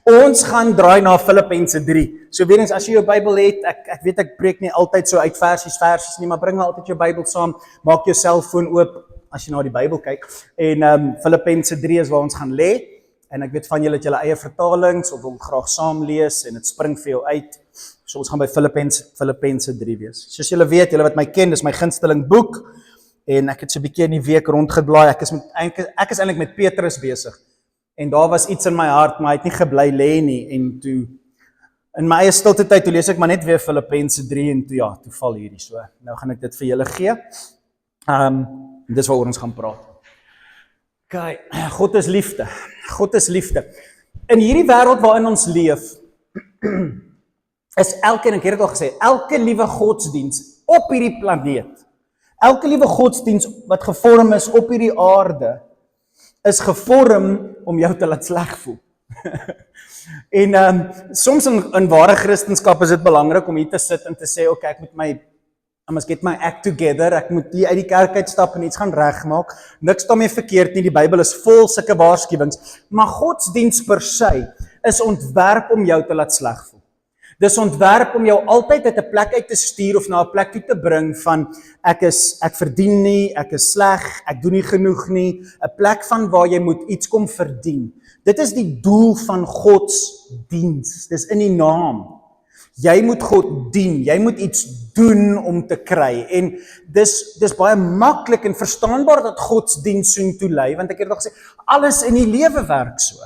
Ons gaan draai na Filippense 3. So weer eens, as jy jou Bybel het, ek weet ek preek nie altyd so uit versies nie, maar bring maar altyd jou Bybel saam, maak jou selfoon oop, as jy na die Bybel kyk, en Filippense 3 is waar ons gaan lê, en ek weet van julle het julle eie vertalings, of wil graag saam lees, en het spring vir jou uit, so ons gaan by Filippense 3 wees. Soos julle weet, julle wat my ken, dis my gunsteling boek, en ek het so 'n bietjie in die week rondgeblaai, ek is eintlik met Petrus besig, en daar was iets in my hart, maar hy het nie gebly lê nie, en toe, in my eie stilte tyd, toe lees ek maar net weer Filippense 3, en toe val hierdie so, nou gaan ek dit vir julle gee, dis waaroor ons gaan praat. Okay, God is liefde, God is liefde. In hierdie wêreld waarin ons leef, is en ek het dit al gesê, elke liewe godsdiens op hierdie planeet, elke liewe godsdiens wat gevorm is op hierdie aarde, is gevorm om jou te laat sleg voel. En soms in ware Christenskap is dit belangrik om hier te sit en te sê, okay, I must get my act together, ek moet hier uit die kerk uitstap en iets gaan regmaak, niks daarmee verkeerd nie, die Bybel is vol sulke waarskuwings, maar godsdiens per se is ontwerp om jou te laat sleg voel. Dis ontwerp om jou altyd uit 'n plek uit te stuur of na 'n plek toe te bring van ek verdien nie, ek is sleg, ek doen nie genoeg nie, 'n plek van waar jy moet iets kom verdien. Dit is die doel van godsdiens, dis in die naam. Jy moet God dien, jy moet iets doen om te kry, en dis baie maklik en verstaanbaar dat godsdiens soontoe lei, want ek het al gesê, alles in die lewe werk so.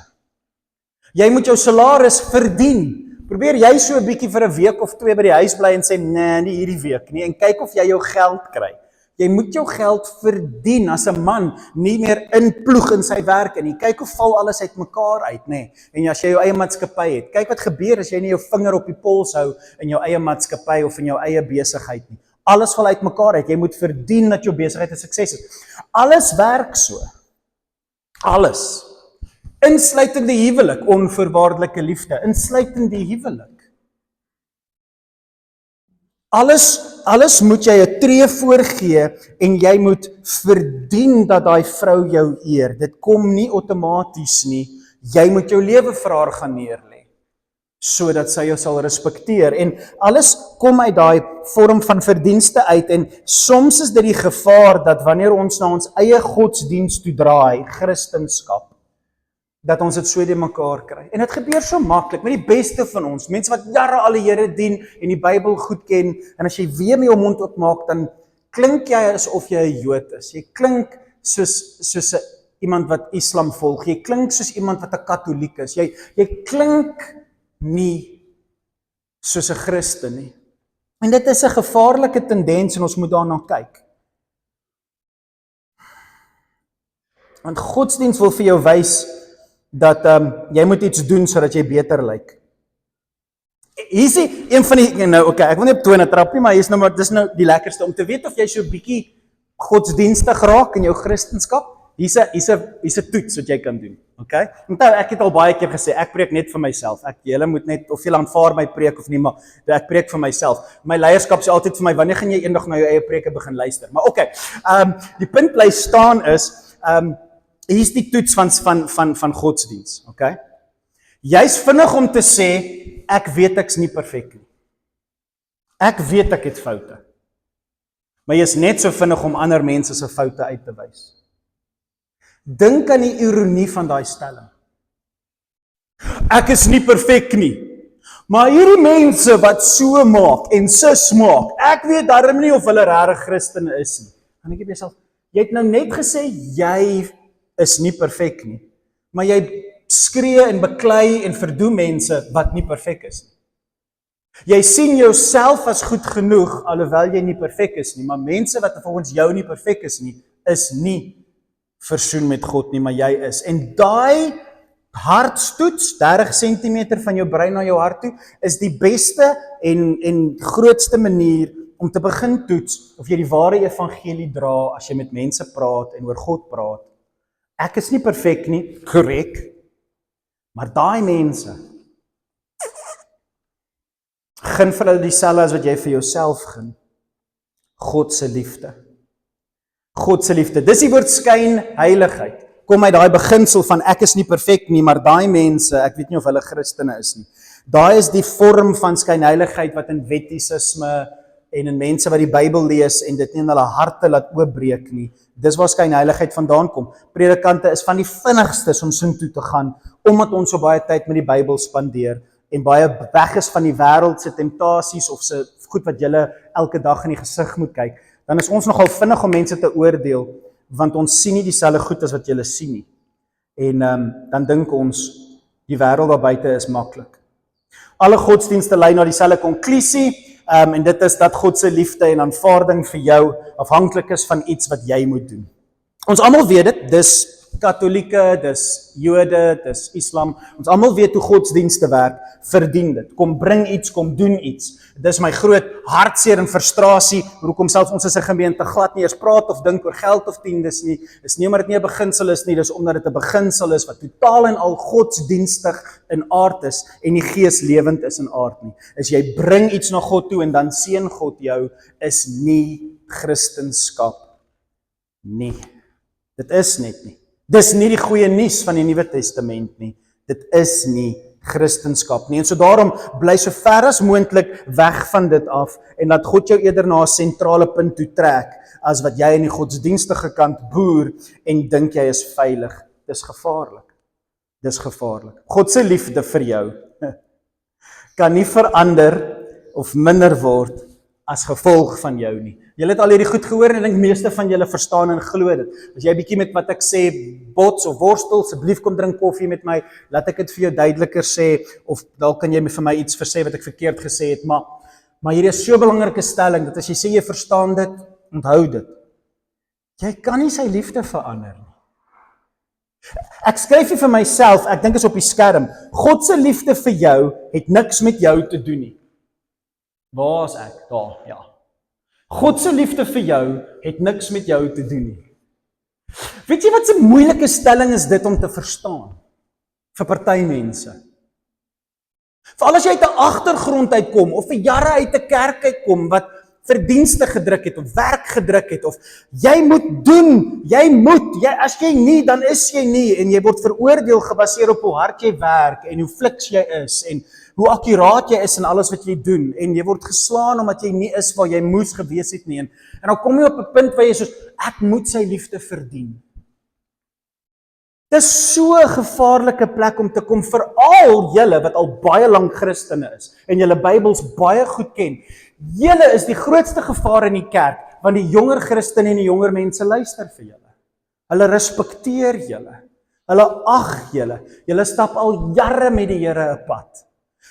Jy moet jou salaris verdien. Probeer jy so 'n bietjie vir 'n week of 2 by die huis bly en sê, nee, nie hierdie week nie, en kyk of jy jou geld kry. Jy moet jou geld verdien as 'n man, nie meer inploeg in sy werk en kyk hoe val alles uit mekaar uit, nê. En as jy jou eie maatskappy het, kyk wat gebeur as jy nie jou vinger op die pols hou in jou eie maatskappy of in jou eie besigheid nie. Alles val uit mekaar uit. Jy moet verdien dat jou besigheid 'n sukses is. Alles werk so. Alles. Insluitend die huwelik, onvoorwaardelike liefde, insluitend die huwelik. Alles moet jy 'n tree voorgee en jy moet verdien dat daai vrou jou eer. Dit kom nie outomaties nie. Jy moet jou lewe vir haar gaan neerlê, sodat sy jou sal respekteer. En alles kom uit daai vorm van verdienste uit, en soms is dit die gevaar dat wanneer ons na ons eie godsdiens toe draai, Christendom, dat ons dit so de mekaar kry. En dit gebeur so maklik, met die beste van ons, mense wat jare al die Here dien en die Bybel goed ken, en as jy weer met jou mond oopmaak, dan klink jy asof jy 'n Jood is. Jy klink soos iemand wat Islam volg, jy klink soos iemand wat 'n Katoliek is, jy klink nie soos 'n Christen nie. En dit is 'n gevaarlike tendens en ons moet daarna kyk. Want godsdiens wil vir jou wys dat jy moet iets doen sodat jy beter lyk. Hier is een van die, nou okay, ek wil nie op tone trap nie, maar dis nou die lekkerste om te weet of jy so 'n bietjie godsdienstig raak in jou Christendom. Hier's 'n toets wat jy kan doen, okay? Onthou, ek het al baie keer gesê, ek preek net vir myself. Julle moet net, of julle aanvaar my preek of nie, maar ek preek vir myself. My leierskap sê altyd vir my, wanneer gaan jy eendag na jou eie preke begin luister? Maar okay, die punt bly staan is, hier is die toets van godsdiens, okay? Jy's vinnig om te sê, ek weet ek's nie perfek nie. Ek weet ek het foute. Maar jy's net so vinnig om ander mense se foute uit te wys. Dink aan die ironie van daai stelling. Ek is nie perfek nie, maar hierdie mense wat so maak en sus maak, ek weet darm nie of hulle regtig Christene is nie. Dan dink jy by jouself, jy het nou net gesê, jy is nie perfek nie, maar jy skree en beklei en verdoem mense wat nie perfek is nie. Jy sien jouself as goed genoeg, alhoewel jy nie perfek is nie, maar mense wat volgens jou nie perfek is nie versoen met God nie, maar jy is. En daai hartstoets, 30 cm van jou brein na jou hart toe, is die beste en grootste manier om te begin toets of jy die ware evangelie dra as jy met mense praat en oor God praat. Ek is nie perfek nie, korrek, maar daai mense, gun vir hulle dieselfde as wat jy vir jouself gun. God se liefde. God se liefde. Dis die woord skynheiligheid. kom uit daai beginsel van ek is nie perfek nie, maar daai mense, ek weet nie of hulle Christene is nie. Daai is die vorm van skynheiligheid wat in wettisisme en in mense wat die Bybel lees en dit nie in hulle harte laat oopbreek nie. Dis waar skynheiligheid vandaan kom. Predikante is van die vinnigstes om soontoe te gaan, omdat ons so baie tyd met die Bybel spandeer en baie weg is van die wêreld se temptasies of se goed wat julle elke dag in die gesig moet kyk. Dan is ons nogal vinnig om mense te oordeel, want ons sien nie dieselfde goed as wat julle sien nie. En dan dink ons die wêreld daar buite is maklik. Alle godsdienste lei na dieselfde konklusie, en dit is dat God se liefde en aanvaarding vir jou afhanklik is van iets wat jy moet doen. Ons almal weet dit, dis Katolieke, dis Jode, dis Islam. Ons almal weet hoe godsdienste werk, verdien dit. Kom bring iets, kom doen iets. Dis my groot hartseer en frustrasie, hoekom selfs ons as 'n gemeente glad nie eers praat of dink oor geld of tiendes nie. Dis nie omdat dit nie 'n beginsel is nie, dis omdat dit 'n beginsel is wat totaal en al godsdienstig in aard is en die gees lewend is in aard nie. As jy bring iets na God toe en dan seën God jou, is nie Christendom nie. Dit is net nie. Dis nie die goeie nuus van die Nuwe Testament nie. Dit is nie Christendom nie. En so daarom bly so ver as moontlik weg van dit af en laat God jou eerder na 'n sentrale punt toe trek as wat jy in die godsdienstige kant boer en dink jy is veilig. Dis gevaarlik. Dis gevaarlik. God se liefde vir jou kan nie verander of minder word as gevolg van jou nie. Julle het al hierdie goed gehoor en ek dink meeste van julle verstaan en glo dit. As jy bietjie met wat ek sê bots of worstel, asseblief kom drink koffie met my, laat ek dit vir jou duideliker sê, of dalk kan jy vir my iets versê wat ek verkeerd gesê het, maar hierdie is so 'n belangrike stelling, dat as jy sê jy verstaan dit, onthou dit. Jy kan nie sy liefde verander nie. Ek skryf hier vir myself, ek dink is op die skerm, God se liefde vir jou het niks met jou te doen nie. Waar is ek? Daar, ja. God se liefde vir jou het niks met jou te doen nie. Weet jy wat 'n moeilike stelling is dit om te verstaan? Vir party mense. Veral as jy uit 'n agtergrond uitkom, of vir jare uit 'n kerk uitkom, wat verdienste gedruk het, of werk gedruk het, of jy moet doen, as jy nie, dan is jy nie, en jy word veroordeel gebaseer op hoe hard jy werk, en hoe fliks jy is, en hoe akkuraat jy is in alles wat jy doen, en jy word geslaan omdat jy nie is waar jy moes gewees het nie, en dan kom jy op 'n punt waar jy soos, ek moet sy liefde verdien. Dis so 'n gevaarlike plek om te kom, veral julle wat al baie lank Christene is, en julle Bybels baie goed ken. Julle is die grootste gevaar in die kerk, want die jonger Christene en die jonger mense luister vir julle. Hulle respekteer julle, hulle ag julle, julle stap al jare met die Here 'n pad.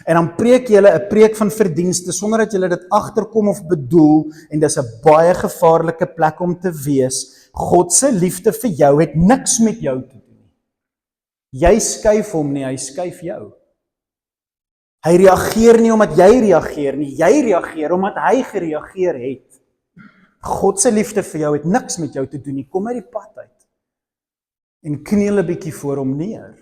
En dan preek julle 'n preek van verdienste sonder dat julle dit agterkom of bedoel, en dis 'n baie gevaarlike plek om te wees. God se liefde vir jou het niks met jou te doen nie. Jy skuif hom nie, hy skuif jou. Hy reageer nie omdat jy reageer nie, jy reageer omdat hy gereageer het. God se liefde vir jou het niks met jou te doen nie. Kom uit die pad uit en kniel 'n bietjie voor hom neer.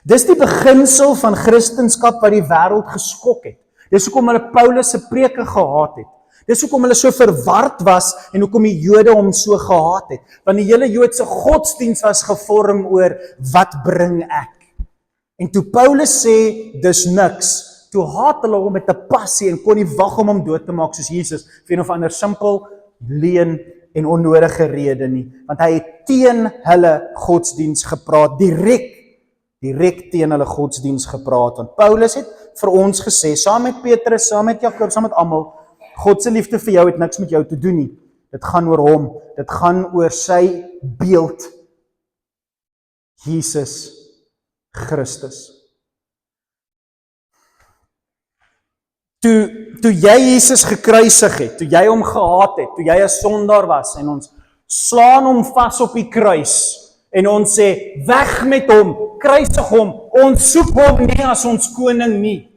Dis die beginsel van Christendom wat die wêreld geskok het. Dis hoekom hulle Paulus se preke gehaat het. Dis hoekom hulle so verward was en hoekom die Jode hom so gehaat het. Want die hele Joodse godsdiens was gevorm oor wat bring ek? En toe Paulus sê dis niks, toe haat hulle hom met 'n passie en kon nie wag om hom dood te maak soos Jesus vir een of ander simpel leuen en onnodige rede nie, want hy het teen hulle godsdiens gepraat, direk teen hulle godsdiens gepraat, want Paulus het vir ons gesê, saam met Petrus, saam met Jakobus, saam met almal, God se liefde vir jou het niks met jou te doen nie, dit gaan oor hom, dit gaan oor sy beeld, Jesus Christus. Toe jy Jesus gekruisig het, toe jy hom gehaat het, toe jy 'n sondaar was en ons slaan hom vas op die kruis en ons sê weg met hom, kruisig hom, ons soek hom nie as ons koning nie,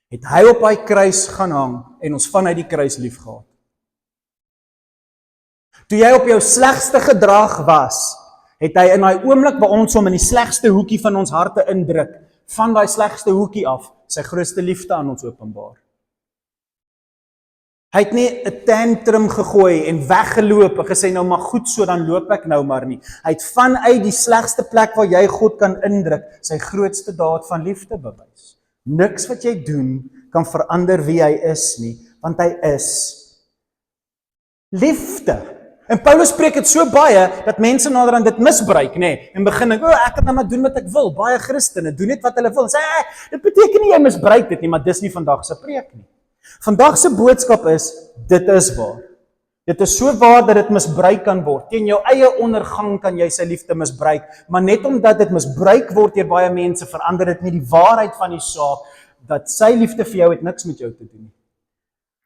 het hy op hy kruis gaan hang en ons vanuit die kruis lief gehad. Toe jy op jou slegste gedrag was, het hy in daai oomblik waar ons hom in die slegste hoekie van ons harte indruk, van daai slegste hoekie af, sy grootste liefde aan ons openbaar. Hy het nie 'n tantrum gegooi en weggeloop en gesê, nou maar goed so, dan loop ek nou maar nie. Hy het vanuit die slegste plek waar jy God kan indruk, sy grootste daad van liefde bewys. Niks wat jy doen kan verander wie hy is nie, want hy is liefde. En Paulus spreek dit so baie, dat mense naderhand dit misbruik, nê, en begin ek, ek kan nou maar doen wat ek wil, baie Christene, doen net wat hulle wil, en sê, dit beteken nie jy misbruik dit nie, maar dis nie vandag se preek nie. Vandag se boodskap is, dit is waar. Dit is so waar dat dit misbruik kan word. Teen jou eie ondergang kan jy sy liefde misbruik, maar net omdat dit misbruik word deur baie mense, verander dit nie die waarheid van die saak, dat sy liefde vir jou het niks met jou te doen nie.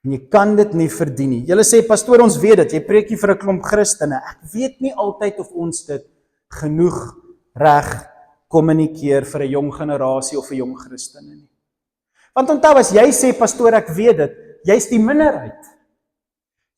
En jy kan dit nie verdien nie. Julle sê, pastoor, ons weet dit, jy preek hier vir 'n klomp Christene. Ek weet nie altyd of ons dit genoeg reg kommunikeer vir 'n jong generasie of 'n jong Christene nie. Want onthou, as jy sê, pastoor, ek weet dit, jy's die minderheid.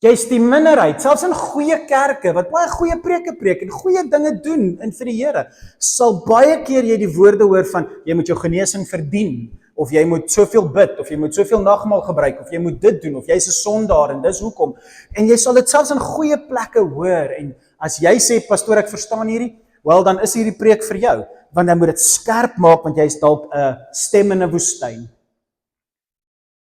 Jy's die minderheid, selfs in goeie kerke, wat baie goeie preke preek en goeie dinge doen in vir die Here, sal baie keer jy die woorde hoor van, jy moet jou genesing verdien, of jy moet soveel bid, of jy moet soveel nagmaal gebruik, of jy moet dit doen, of jy's 'n sondaar, en dis hoekom. En jy sal dit selfs in goeie plekke hoor, en as jy sê, pastoor, ek verstaan hierdie, wel, dan is hierdie preek vir jou, want dan moet dit skerp maak, want jy's dalk 'n stem in 'n woestyn.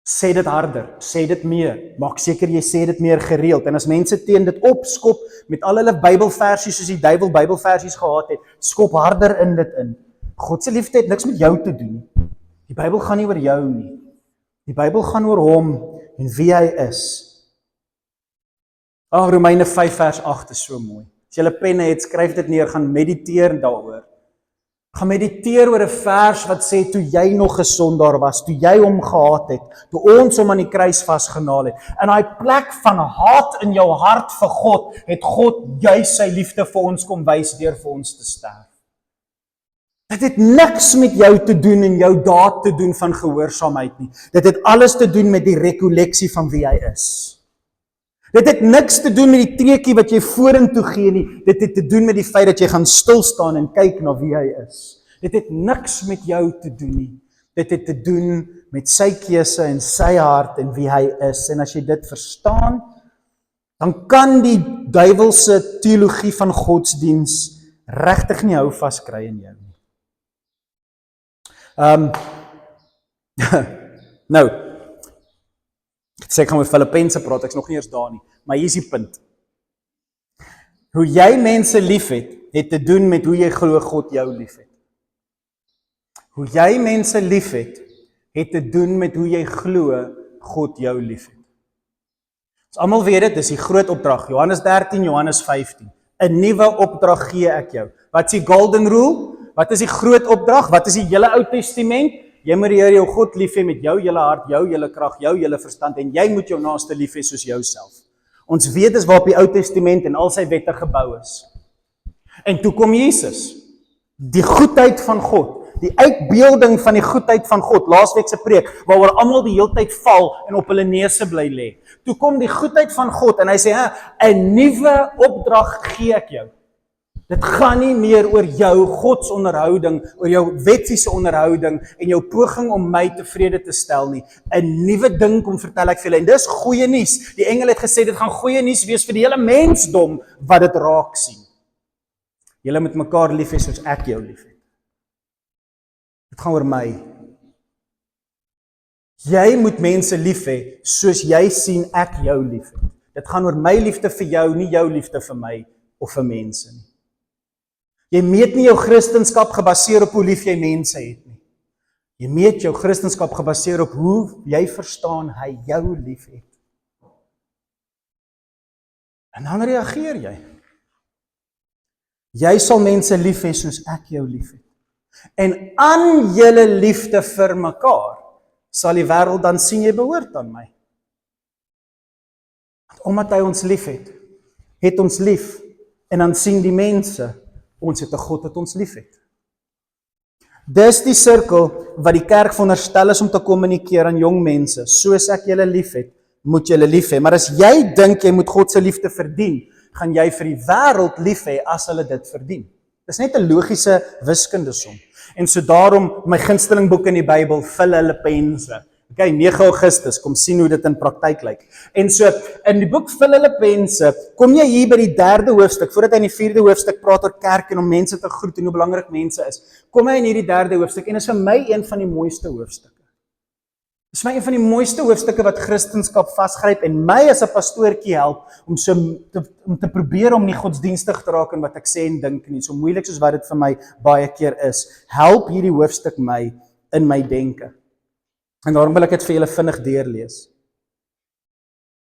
Sê dit harder, sê dit meer, maak seker jy sê dit meer gereeld, en as mense teen dit opskop, met al hulle Bybelversies, soos die duiwel Bybelversies gehad het, skop harder in dit in. God se liefde het niks met jou te doen. Die Bybel gaan nie oor jou nie. Die Bybel gaan oor hom en wie hy is. Romeine 5 vers 8 is so mooi. As jy 'n penne het, skryf dit neer, gaan mediteer daaroor. Gaan mediteer oor 'n vers wat sê, toe jy nog 'n sondaar was, toe jy hom gehaat het, toe ons hom aan die kruis vasgenaal het, in daai plek van haat in jou hart vir God, het God juis sy liefde vir ons kom wys deur vir ons te sterf. Dit het niks met jou te doen en jou daad te doen van gehoorsaamheid nie. Dit het alles te doen met die rekolleksie van wie hy is. Dit het niks te doen met die treukie wat jy vorentoe gee nie. Dit het te doen met die feit dat jy gaan stil staan en kyk na wie hy is. Dit het niks met jou te doen nie. Dit het te doen met sy keuse en sy hart en wie hy is. En as jy dit verstaan, dan kan die duiwelse teologie van godsdiens regtig nie hou vas kry in jou nie. Nou, ek sê ek gaan met Filippense praat, ek is nog nie eers daar nie, maar hier is die punt. Hoe jy mense liefhet, het te doen met hoe jy glo God jou liefhet. Hoe jy mense liefhet, het te doen met hoe jy glo God jou liefhet. Ons almal weet dit, dis die groot opdrag, Johannes 13, Johannes 15. 'n Nuwe opdrag gee ek jou. Wat is die golden rule? Wat is die groot opdrag? Wat is die hele Ou Testament? Jy moet die Here jou God lief hê met jou hele hart, jou hele krag, jou hele verstand, en jy moet jou naaste lief hê soos jouself. Ons weet dis waarop die Ou Testament en al sy wette gebou is. En toe kom Jesus, die goedheid van God, die uitbeelding van die goedheid van God, laasweek se preek, waaroor almal die heeltyd val en op hulle neuse bly lê. Toe kom die goedheid van God en hy sê, 'n nuwe opdrag gee ek jou. Dit gaan nie meer oor jou godsonderhouding, oor jou wettiese onderhouding en jou poging om my tevrede te stel nie. 'n Nuwe ding kom vertel ek vir julle, en dis goeie nuus. Die engel het gesê, dit gaan goeie nuus wees vir die hele mensdom wat dit raak sien. Julle moet mekaar lief hê soos ek jou lief het. Dit gaan oor my. Jy moet mense lief hê soos jy sien ek jou lief het. Dit gaan oor my liefde vir jou, nie jou liefde vir my of vir mense nie. Jy meet nie jou Christendom gebaseer op hoe lief jy mense het nie. Jy meet jou Christendom gebaseer op hoe jy verstaan hy jou lief het. En dan reageer jy. Jy sal mense lief hê soos ek jou lief het. En aan julle liefde vir mekaar sal die wêreld dan sien jy behoort aan my. Omdat hy ons lief het ons lief, en dan sien die mense, ons het 'n God wat ons lief het. Dis die sirkel wat die kerk veronderstel is om te kommunikeer aan jong mense. Soos ek julle lief het, moet julle lief hê. Maar as jy dink jy moet God se liefde verdien, gaan jy vir die wêreld lief hê as hulle dit verdien. Dis net 'n logiese wiskundesom. En so daarom, my gunsteling boek in die Bybel, Filippense. Ok, Okay, 9 Augustus, kom sien hoe dit in praktyk lyk. En so, in die boek Filippense, kom jy hier by die 3de hoofstuk, voordat hy in die 4de hoofstuk praat oor kerk en om mense te groet en hoe belangrik mense is, kom hy in hierdie 3de hoofstuk, en is vir my een van die mooiste hoofstukke. Dis my een van die mooiste hoofstukke wat Christendom vasgryp en my as 'n pastoortjie help om te probeer om nie godsdienstig te raak in wat ek sê en dink nie, so moeilik soos wat dit vir my baie keer is. Help hierdie hoofstuk my in my denke. En daarom wil ek dit vir julle vinnig deurlees.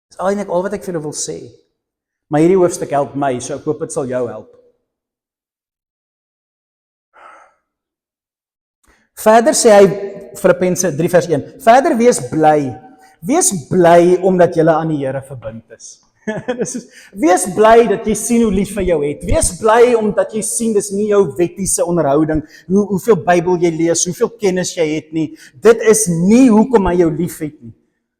Dis eintlik al wat ek vir julle wil sê. Maar hierdie hoofstuk help my, so ek hoop dit sal jou help. Verder sê hy Filippense 3 vers 1. Verder wees bly omdat jy aan die Here verbind is. Wees bly dat jy sien hoe lief hy jou het. Wees bly omdat jy sien dis nie jou wettiese onderhouding, hoeveel Bybel jy lees, hoeveel kennis jy het nie. Dit is nie hoekom hy jou lief het nie.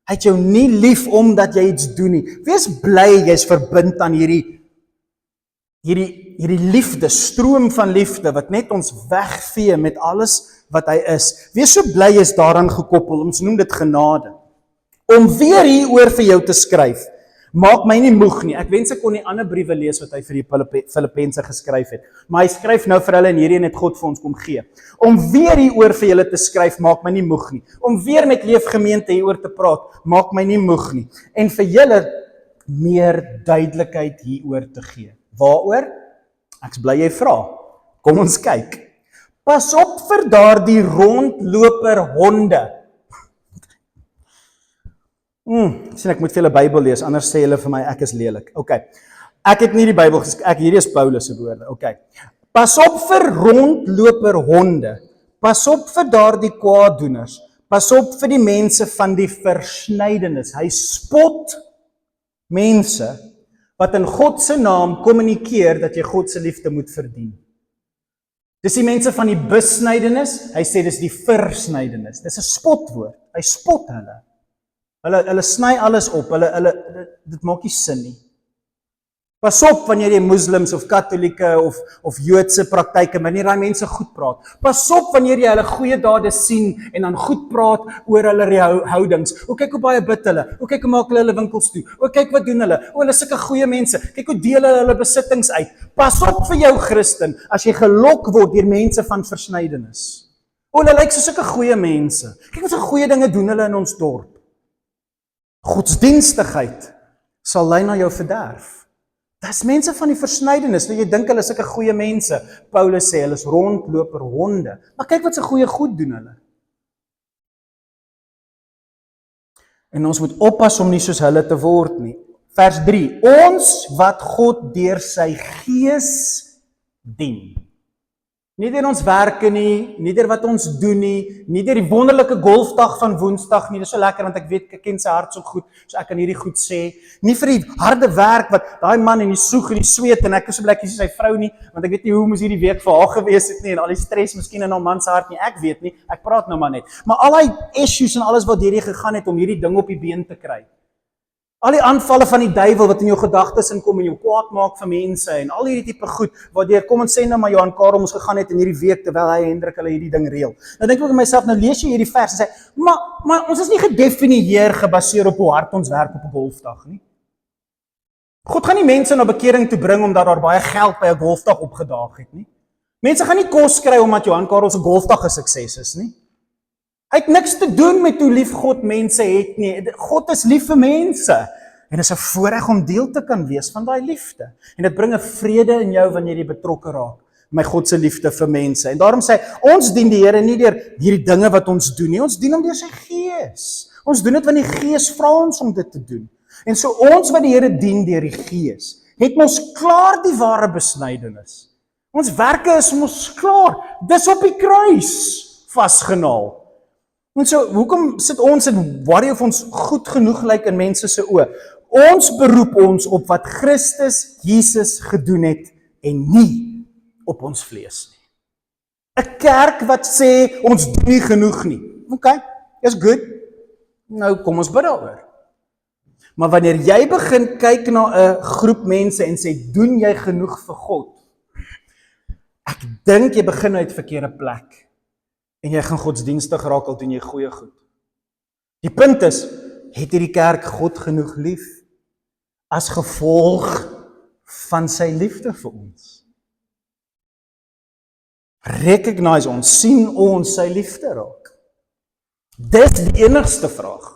Hy het jou nie lief omdat jy iets doen nie. Wees bly jy's verbind aan hierdie liefde, stroom van liefde wat net ons wegvee met alles wat hy is. Wees so bly jy's daaraan gekoppel, ons noem dit genade. Om weer hieroor vir jou te skryf, maak my nie moeg nie. Ek wens ek kon die ander briewe lees wat hy vir die Filippense geskryf het, maar hy skryf nou vir hulle en hierdie het God vir ons kom gee. Om weer hieroor vir julle te skryf, maak my nie moeg nie. Om weer met Leefgemeente hieroor te praat, maak my nie moeg nie. En vir julle meer duidelikheid hieroor te gee. Waaroor? Ek's bly jy vra. Kom ons kyk. Pas op vir daardie rondloper honde. Sien ek moet vir julle Bybel lees, anders sê julle vir my ek is lelik. Okay. Ek het nie die Bybel hierdie is Paulus se woorde. Okay. Pas op vir rondloper honde. Pas op vir daardie kwaaddoeners. Pas op vir die mense van die versnydenis. Hy spot mense wat in God se naam kommunikeer dat jy God se liefde moet verdien. Dis die mense van die besnydenis, hy sê dis die versnydenis. Dis 'n spotwoord. Hy spot hulle. Hulle sny alles op. Dit maak nie sin nie. Pas op wanneer jy moslems of katolieke of Joodse praktyke, wanneer daai mense goed praat. Pas op wanneer jy hulle goeie dade sien en dan goed praat oor hulle houdings. O kyk hoe baie bid hulle. O kyk hoe maak hulle winkels toe. O kyk wat doen hulle. O hulle is sulke goeie mense. Kyk hoe deel hulle besittings uit. Pas op vir jou Christen as jy gelok word deur mense van versnydenis. O hulle lyk so sulke goeie mense. Kyk wat so goeie dinge doen hulle in ons dorp. Godsdienstigheid sal lei na jou verderf. Dis mense van die versnydenis, jy dink hulle is sulke goeie mense. Paulus sê hulle is rondloper honde. Maar kyk wat se goeie goed doen hulle. En ons moet oppas om nie soos hulle te word nie. Vers 3. Ons wat God deur sy gees dien. Nie deur ons werke nie deur wat ons doen nie deur die wonderlike golfdag van Woensdag nie. Dis so lekker want ek weet ek ken sy hart so goed, so ek kan hierdie goed sê. Nie vir die harde werk wat daai man en die soeg en die sweet en ek is so bly ek is sy vrou nie, want ek weet nie hoe moes hierdie week vir haar gewees het nie en al die stres miskien in haar man se hart nie. Ek weet nie. Ek praat nou maar net. Maar al daai issues en alles wat hierdie gegaan het om hierdie ding op die been te kry. Al die aanvalle van die duiwel wat in jou gedagtes inkom en jou kwaad maak vir mense en al hierdie tipe goed, waardeur kom ons sê nou maar Johan Karel ons gegaan het in hierdie week terwyl hy Hendrik hulle hierdie ding reël. Nou dink ek vir myself, nou lees jy hierdie vers en sê, maar ons is nie gedefinieer gebaseer op hoe hard ons werk op 'n golfdag nie. God gaan nie mense na bekering toe bring omdat daar baie geld by 'n golfdag opgedaag het nie. Mense gaan nie kos kry omdat Johan Karel se golfdag 'n sukses is nie. Hy het niks te doen met hoe lief God mense het nie. God is lief vir mense. En dit is 'n voorreg om deel te kan wees van daai liefde. En dit bring 'n vrede in jou wanneer jy betrokke raak met God se liefde vir mense. En daarom sê hy, ons dien die Here nie deur hierdie dinge wat ons doen nie. Ons dien hom deur sy Gees. Ons doen dit want die Gees vra ons om dit te doen. En so ons wat die Here dien deur die Gees, het ons klaar die ware besnydenis. Ons werke is ons klaar. Dis op die kruis vasgenaal. En so, hoekom sit ons en worry of ons goed genoeg lyk in mense se oë? Ons beroep ons op wat Christus Jesus gedoen het en nie op ons vlees nie. 'n Kerk wat sê ons doen nie genoeg nie. Okay, is good. Nou kom ons bid daaroor. Maar wanneer jy begin kyk na 'n groep mense en sê doen jy genoeg vir God? Ek dink jy begin uit 'n verkeerde plek. En jy gaan godsdienstig raak al doen jy goeie goed. Die punt is, het hierdie kerk God genoeg lief as gevolg van sy liefde vir ons? Recognize ons, sien ons sy liefde raak? Dis die enigste vraag.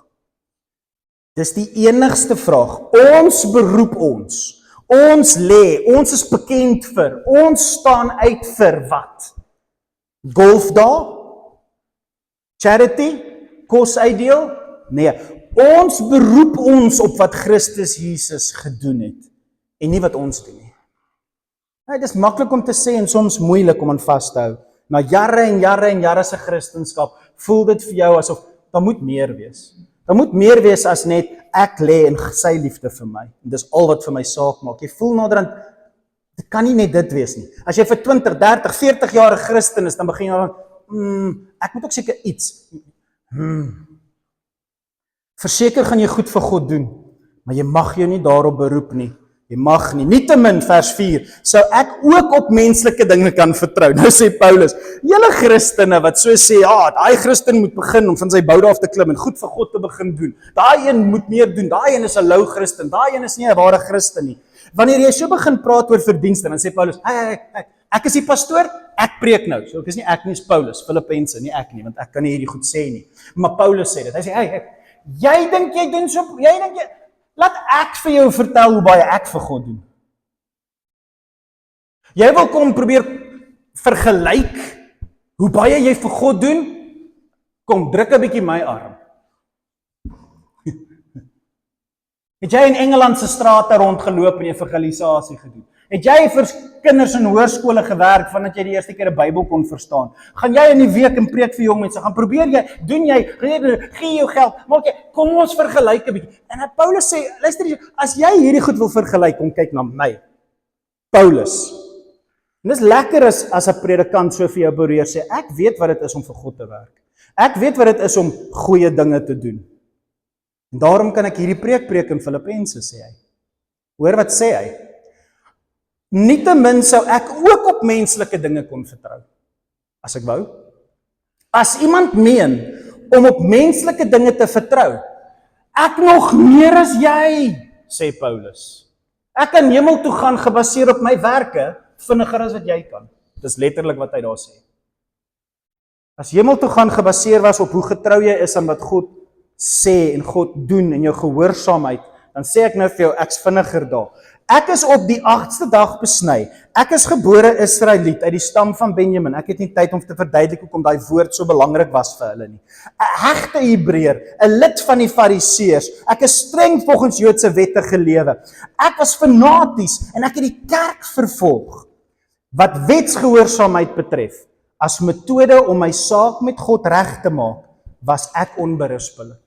Dis die enigste vraag. Ons beroep ons lê, ons is bekend vir, ons staan uit vir wat? Golfdae? Charity? Kos uitdeel? Nee, ons beroep ons op wat Christus Jesus gedoen het, en nie wat ons doen nie. Dit is maklik om te sê en soms moeilik om aan vas te hou. Na jare en jare en jare se Christendom, voel dit vir jou asof, daar moet meer wees. Daar moet meer wees as net, ek lê in sy liefde vir my. En dis al wat vir my saak maak. Jy voel naderhand, dit kan nie net dit wees nie. As jy vir 20, 30, 40 jaar Christen is, dan begin jy dan, ek moet ook seker iets. Verseker gaan jy goed vir God doen, maar jy mag jou nie daarop beroep nie. Jy mag nie. Nietemin, vers 4, sou ek ook op menslike dinge kan vertrou. Nou sê Paulus, julle Christene wat so sê, daai Christen moet begin om van sy boude af te klim en goed vir God te begin doen. Daai een moet meer doen. Daai een is 'n lou Christen. Daai een is nie 'n ware Christen nie. Wanneer jy so begin praat oor verdienste, dan sê Paulus, ek is die pastoor, ek preek nou. So ek is nie ek nie, is Paulus, Filippense, nie ek nie, want ek kan nie hierdie goed sê nie. Maar Paulus sê dit. Hy sê, jy dink jy doen so, laat ek vir jou vertel hoe baie ek vir God doen. Jy wil kom probeer vergelyk hoe baie jy vir God doen? Kom, druk 'n bietjie my arm. Het jy in Engeland se strate rondgeloop en evangelisasie gedoen? Het jy vir kinders in hoërskole gewerk vandat jy die eerste keer 'n Bybel kon verstaan? Gaan jy in die week en preek vir jong mense? Gaan probeer jy, doen jy, gee jou geld, maak jy, kom ons vergelyk 'n bietjie. En Paulus sê, luister, as jy hierdie goed wil vergelyk, kom kyk na my. Paulus. En dis lekker as 'n predikant so vir jou bereer sê, ek weet wat dit is om vir God te werk. Ek weet wat dit is om goeie dinge te doen. En daarom kan ek hierdie preek in Filippense, sê hy. Hoor wat sê hy? Nietemin sou ek ook op menslike dinge kon vertrou, as ek wou. As iemand meen om op menslike dinge te vertrou, ek nog meer as jy, sê Paulus. Ek kan hemel toe gaan gebaseer op my werke, vinniger as wat jy kan. Dis letterlik wat hy daar sê. As hemel toe gaan gebaseer was op hoe getrou jy is aan wat God sê en God doen en jou gehoorsaamheid, dan sê ek nou vir jou, ek's vinniger daar. Ek is op die 8ste dag besny. Ek is gebore Israeliet uit die stam van Benjamin. Ek het nie tyd om te verduidelik hoekom daai woord so belangrik was vir hulle nie. 'n Hegte Hebreër, 'n lid van die Fariseërs. Ek is streng volgens Joodse wette gelewe. Ek was fanaties en ek het die kerk vervolg. Wat wetsgehoorsaamheid betref, as metode om my saak met God reg te maak, was ek onberispelik.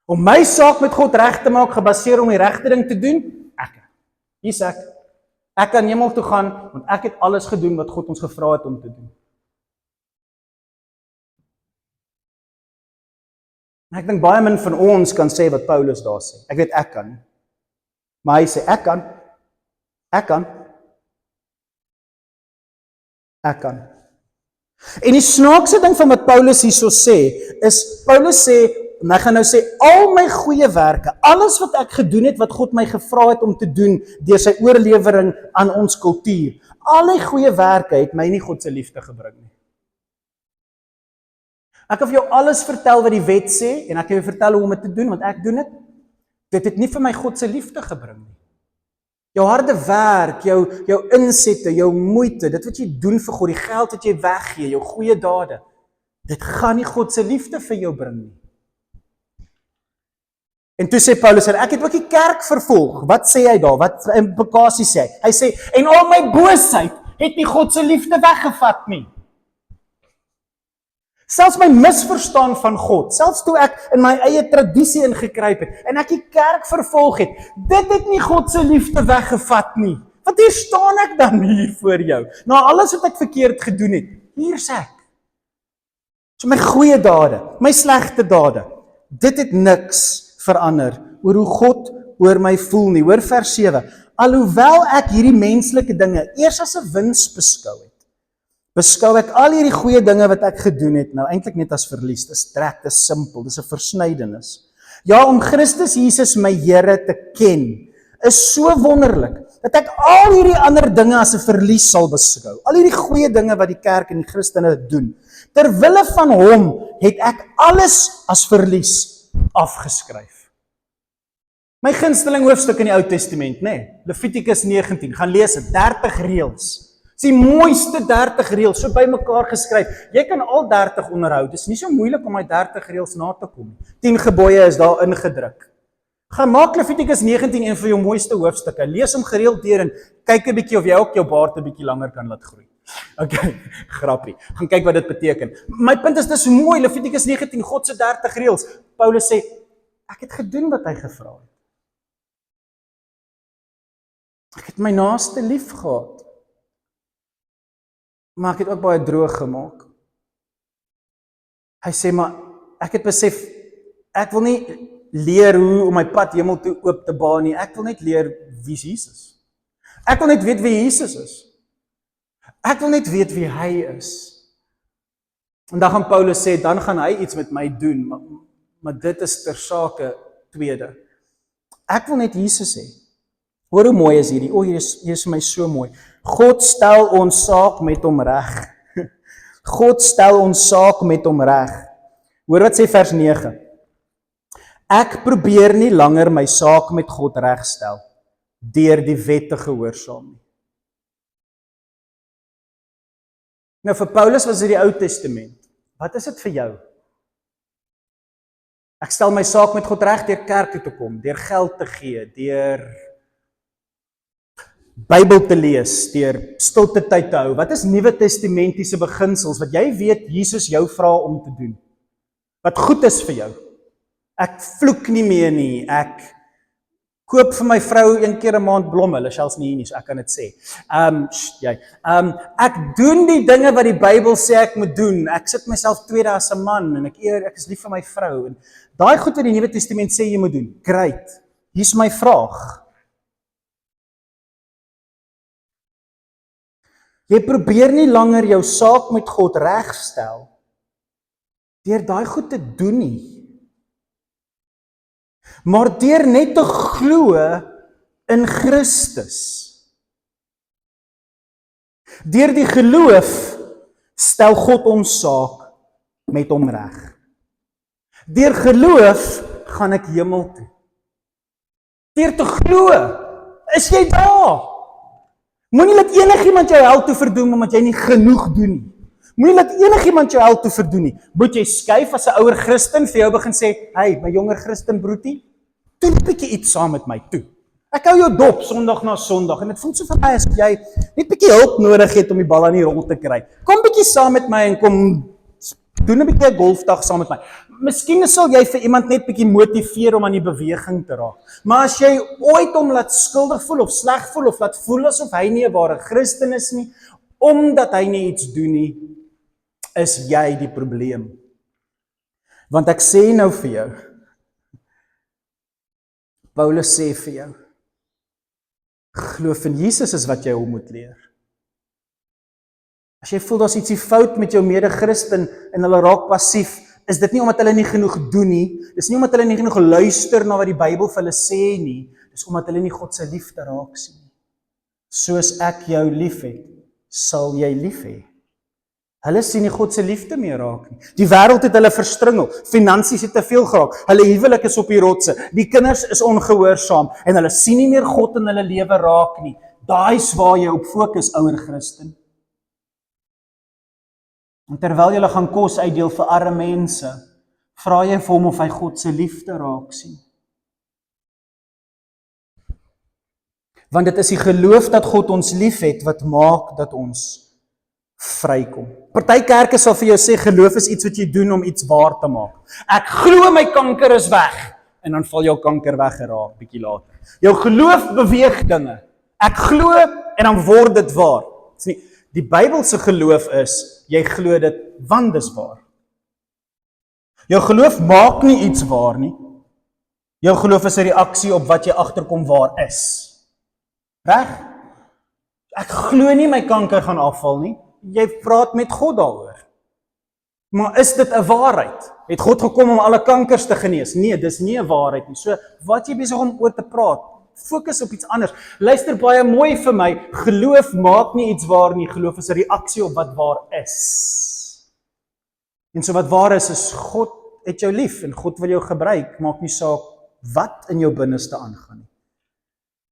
Om my saak met God reg te maak, gebaseer om die regte ding te doen, hier's ek. Ek kan hemel toe gaan, want ek het alles gedoen wat God ons gevra het om te doen. En ek dink baie min van ons kan sê wat Paulus daar sê. Ek weet ek kan. Maar hy sê, ek kan. En die snaakse ding van wat Paulus hierso sê, is, Paulus sê, en hy gaan nou sê, al my goeie werke, alles wat ek gedoen het, wat God my gevra het om te doen, deur sy oorlewering aan ons kultuur, al die goeie werke het my nie God se liefde gebring nie. Ek kan vir jou alles vertel wat die wet sê, en ek kan jou vertel hoe om dit te doen, want ek doen dit. Dit het nie vir my God se liefde gebring nie. Jou harde werk, jou insette, jou moeite, dit wat jy doen vir God, die geld wat jy weggee, jou goeie dade, dit gaan nie God se liefde vir jou bring nie. En toe sê Paulus, ek het ook die kerk vervolg. Wat sê hy daar? Wat implikasie sê hy? Hy sê, en al my boosheid het nie God se liefde weggevat nie. Selfs my misverstaan van God, selfs toe ek in my eie tradisie ingekruip het, en ek die kerk vervolg het, dit het nie God se liefde weggevat nie. Wat hier staan ek dan hier voor jou? Na alles wat ek verkeerd gedoen het, hier sê ek. So my goeie dade, my slegte dade, dit het niks verander oor hoe God oor my voel nie. Hoor vers 7. Alhoewel ek hierdie menslike dinge eers as 'n wins beskou het, beskou ek al hierdie goeie dinge wat ek gedoen het nou eintlik net as verlies. Dis trek, dis simpel, dis 'n versnydenis. Ja, om Christus Jesus my Here te ken, is so wonderlik, dat ek al hierdie ander dinge as 'n verlies sal beskou. Al hierdie goeie dinge wat die kerk en die Christene doen. Terwille van hom het ek alles as verlies afgeskryf. My gunsteling hoofstuk in die Ou Testament, Levitikus 19, gaan lees dit, 30 reëls. Dis die mooiste 30 reëls, so bymekaar geskryf. Jy kan al 30 onderhou, dis nie so moeilik om die 30 reëls na te kom. 10 gebooie is daar ingedruk. Gaan maak Levitikus 19 een van jou mooiste hoofstukke, lees hom gereeld deur en kyk 'n bietjie of jy ook jou baard 'n bietjie langer kan laat groei. Okay, grappie. Gaan kyk wat dit beteken. My punt is, dis mooi, Levitikus 19, God se 30 reëls. Paulus sê, ek het gedoen wat hy gevra het. Ek het my naaste lief gehad. Maar ek het ook baie droog gemaak. Hy sê, maar ek het besef, ek wil nie leer hoe om my pad hemel toe oop te baan nie. Ek wil net leer wie is Jesus. Ek wil net weet wie Jesus is. Ek wil net weet wie hy is. En dan gaan Paulus sê, dan gaan hy iets met my doen, maar dit is ter sake tweede. Ek wil net Jesus hê. Hoor hoe mooi is hierdie, hier is my so mooi. God stel ons saak met hom reg. God stel ons saak met hom reg. Hoor wat sê vers 9. Ek probeer nie langer my saak met God regstel, deur die wet te gehoorsaam nie. Nou vir Paulus was dit die Ou Testament. Wat is dit vir jou? Ek stel my saak met God reg deur kerk toe te kom, deur geld te gee, deur Bybel te lees, deur stilte tyd te hou. Wat is Nuwe Testamentiese beginsels wat jy weet Jesus jou vra om te doen? Wat goed is vir jou? Ek vloek nie meer nie, ek koop vir my vrou 1 keer 'n maand blomme, hulle selfs nie hier nie, so ek kan dit sê. Ek doen die dinge wat die Bybel sê ek moet doen, ek sit myself tweede as 'n man, en ek is lief vir my vrou, en daai goed wat die Nuwe Testament sê jy moet doen, great, hier's my vraag. Jy probeer nie langer jou saak met God regstel, deur daai goed te doen nie. Maar deur net te glo in Christus. Deur die geloof stel God ons saak met hom reg. Deur geloof gaan ek hemel toe. Deur te glo, is jy daar. Moenie laat enigiemand jou hel toe verdoem omdat jy nie genoeg doen nie. Moenie laat enigiemand jou hel toe verdoen nie. Moet jy skuif as 'n ouer Christen vir jou begin sê, hey, my jonger Christen broetie, doen 'n bietjie iets saam met my toe. Ek hou jou dop Sondag na Sondag en dit voel so vir my as jy net bietjie hulp nodig het om die bal aan die rol te kry. Kom bietjie saam met my en kom doen 'n bietjie 'n golfdag saam met my. Miskien sal jy vir iemand net bietjie motiveer om aan die beweging te raak. Maar as jy ooit hom laat skuldig voel of sleg voel of laat voel asof hy nie 'n ware Christen is nie, omdat hy nie iets doen nie, is jy die probleem. Want ek sê nou vir jou, Paulus sê vir jou, geloof in Jesus is wat jy hom moet leer. As jy voel daar's ietsie fout met jou mede-Christen en hulle raak passief, is dit nie omdat hulle nie genoeg doen nie, dis nie omdat hulle nie genoeg luister na wat die Bybel vir hulle sê nie, dis omdat hulle nie God se liefde raak sien. Soos ek jou lief het, sal jy lief hê. Hulle sien nie God se liefde meer raak nie. Die wêreld het hulle verstringel, finansies het te veel geraak, hulle huwelik is op die rotse, die kinders is ongehoorsaam en hulle sien nie meer God in hulle lewe raak nie. Daai's waar jy op fokus, ouer Christen. En terwyl jy gaan kos uitdeel vir arme mense, vra jy vir hom of hy God se liefde raak sien. Want dit is die geloof dat God ons liefhet wat maak dat ons vrykom. Party kerke sal vir jou sê geloof is iets wat jy doen om iets waar te maak. Ek glo my kanker is weg en dan val jou kanker weggeraak bietjie later. Jou geloof beweeg dinge. Ek glo en dan word dit waar. Die Bybelse geloof is jy glo dit want dis waar. Jou geloof maak nie iets waar nie. Jou geloof is 'n reaksie op wat jy agterkom waar is. Reg? Ek glo nie my kanker gaan afval nie. Jy praat met God daaroor. Maar is dit 'n waarheid? Het God gekom om alle kankers te genees? Nee, dis nie 'n waarheid nie. So, wat jy besig om oor te praat, fokus op iets anders. Luister baie mooi vir my, geloof maak nie iets waar nie, geloof is 'n reaksie op wat waar is. En so wat waar is God het jou lief en God wil jou gebruik, maak nie saak wat in jou binneste aangaan nie.